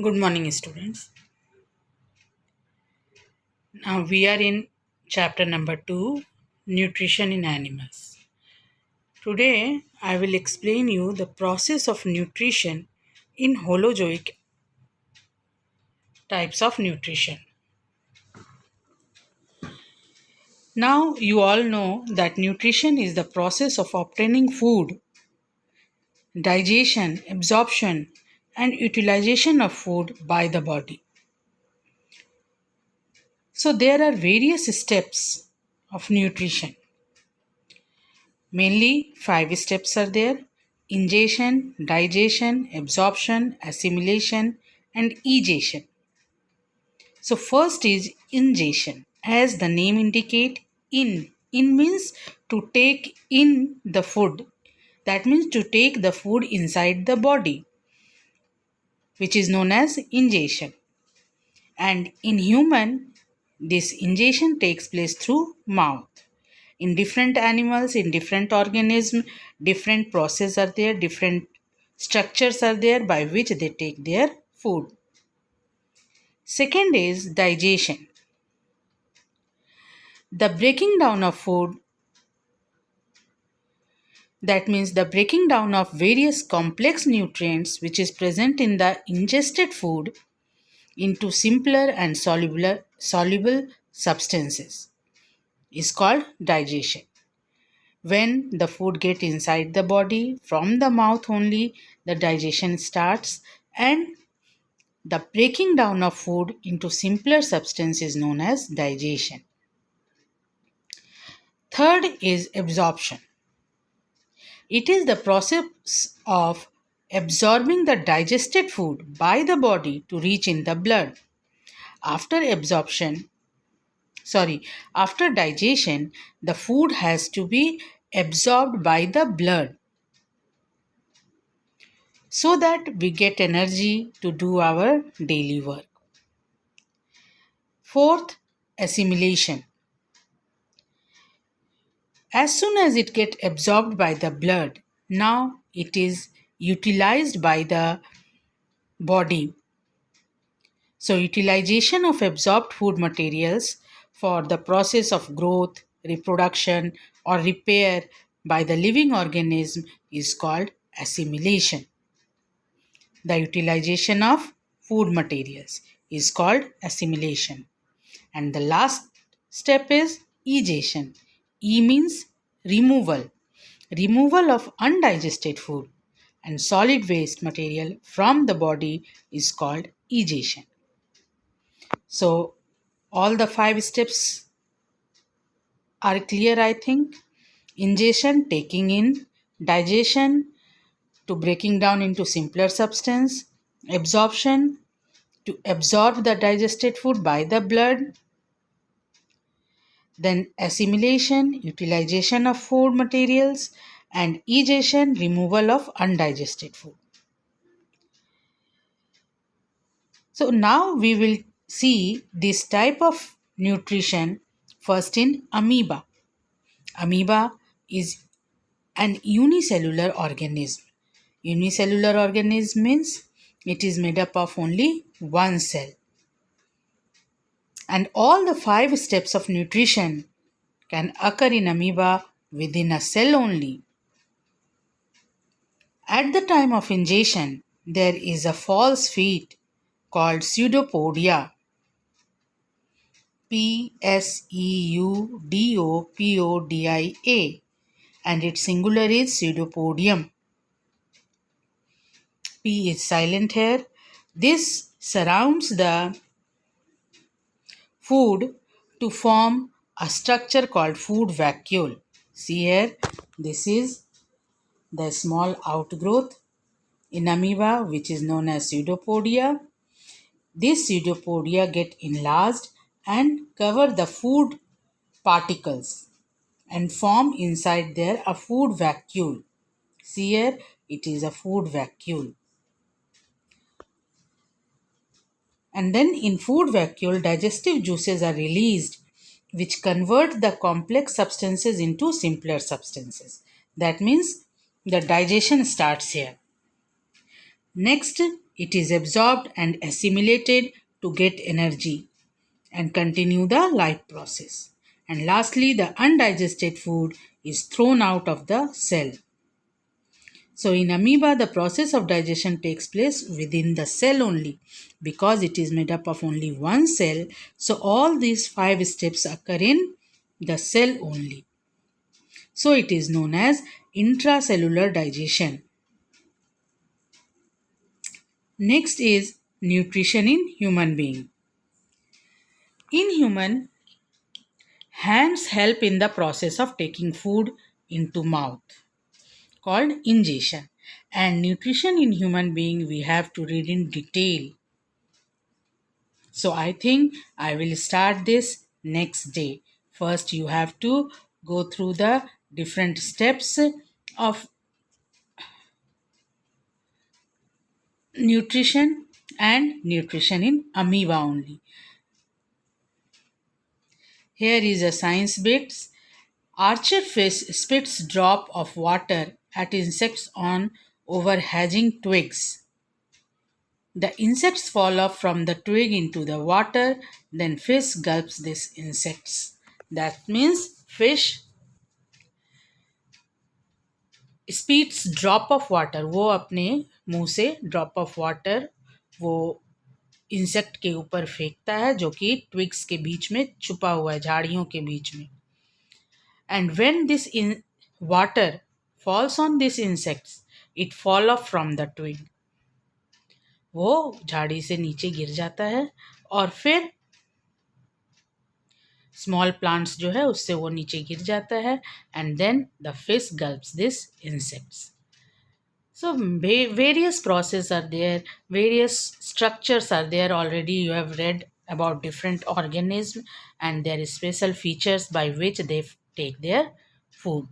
Good morning, students. Now we are in chapter number 2, Nutrition in Animals. Today I will explain you the process of nutrition in holozoic types of nutrition. Now you all know that nutrition is the process of obtaining food, digestion, absorption, and utilization of food by the body. So there are various steps of nutrition. Mainly, 5 steps are there: ingestion, digestion, absorption, assimilation, and egestion. So, first is ingestion. As the name indicate, in means to take in the food. That means to take the food inside the body, which is known as ingestion. And in human, this ingestion takes place through mouth. In different animals, in different organisms, different processes are there, different structures are there by which they take their food. Second is digestion. The breaking down of food, that means the breaking down of various complex nutrients which is present in the ingested food into simpler and soluble substances is called digestion. When the food gets inside the body, from the mouth only the digestion starts, and the breaking down of food into simpler substance is known as digestion. Third is absorption. It is the process of absorbing the digested food by the body to reach in the blood. After absorption, after digestion, the food has to be absorbed by the blood so that we get energy to do our daily work. Fourth, assimilation. As soon as it gets absorbed by the blood, now it is utilized by the body. So, utilization of absorbed food materials for the process of growth, reproduction, or repair by the living organism is called assimilation. The utilization of food materials is called assimilation. And the last step is egestion. E means removal. Removal of undigested food and solid waste material from the body is called egestion. So, all the 5 steps are clear, I think. Ingestion, taking in; digestion, to breaking down into simpler substance; absorption, to absorb the digested food by the blood; then assimilation, utilization of food materials; and egestion, removal of undigested food. So now we will see this type of nutrition first in amoeba. Amoeba is an unicellular organism. Unicellular organism means it is made up of only one cell. And all the 5 steps of nutrition can occur in amoeba within a cell only. At the time of ingestion, there is a false feed called pseudopodia. Pseudopodia, and its singular is pseudopodium. P is silent here. This surrounds the food to form a structure called food vacuole. See here, this is the small outgrowth in amoeba which is known as pseudopodia. This pseudopodia get enlarged and cover the food particles and form inside there a food vacuole. See here, it is a food vacuole. And then in food vacuole, digestive juices are released which convert the complex substances into simpler substances. That means the digestion starts here. Next, It is absorbed and assimilated to get energy and continue the life process. And lastly, the undigested food is thrown out of the cell. So in amoeba, the process of digestion takes place within the cell only because it is made up of only one cell. So all these five steps occur in the cell only. So it is known as intracellular digestion. Next is nutrition in human being. In human, hands help in the process of taking food into mouth called ingestion. And nutrition in human being we have to read in detail. So I think I will start this next day. First you have to go through the different steps of nutrition and nutrition in amoeba only. Here is a science bit. Archerfish spits drop of water at insects on overhanging twigs. The insects fall off from the twig into the water, then fish gulps these insects. That means fish spits drop of water. वो अपने मुंह से drop of water वो insect के ऊपर फेंकता है जो कि ट्विग्स के बीच में छुपा हुआ है, झाड़ियों के बीच में. And when this water falls on these insects, it fall off from the twig. वो झाड़ी से नीचे गिर जाता है और फिर स्मॉल प्लांट्स जो है उससे वो नीचे गिर जाता है and then the fish gulps this insects. So various processes are there, various structures are there. Already you have read about different organisms and there is special features by which they take their food.